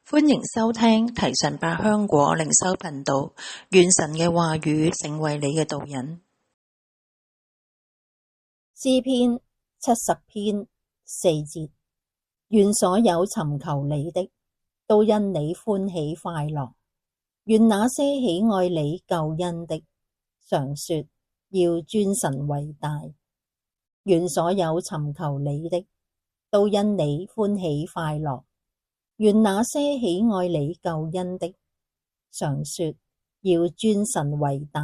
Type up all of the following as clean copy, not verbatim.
歡迎收聽提神百香果靈修頻道，願神嘅話語成為你嘅導引。詩篇70篇4節，願所有尋求你的，都因你歡喜快樂。願那些喜愛你救恩的，常說要尊神為大。願所有尋求你的，都因你歡喜快樂。願那些喜愛你救恩的，常說要尊神為大。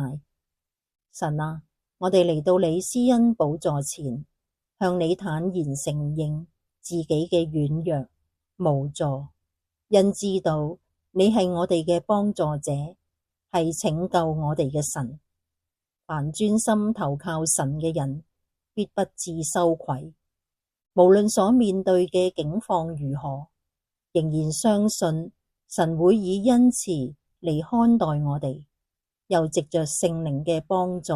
神啊，我哋嚟到你施恩寶座前，向你坦然承認自己嘅軟弱無助，因知道你係我哋嘅幫助者，係拯救我哋嘅神。凡專心投靠神嘅人，必不致羞愧。無論所面對嘅境況如何，仍然相信神會以恩慈嚟看待我哋，又藉着聖靈嘅幫助，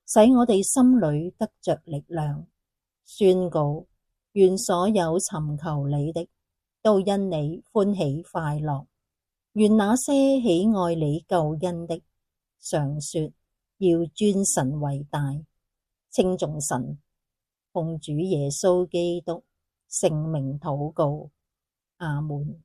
使我哋心裏得着力量，宣告願所有尋求你的，都因你歡喜快樂。願那些喜愛你救恩的，常說要尊神為大。稱頌神，奉主耶穌基督聖名禱告，阿門。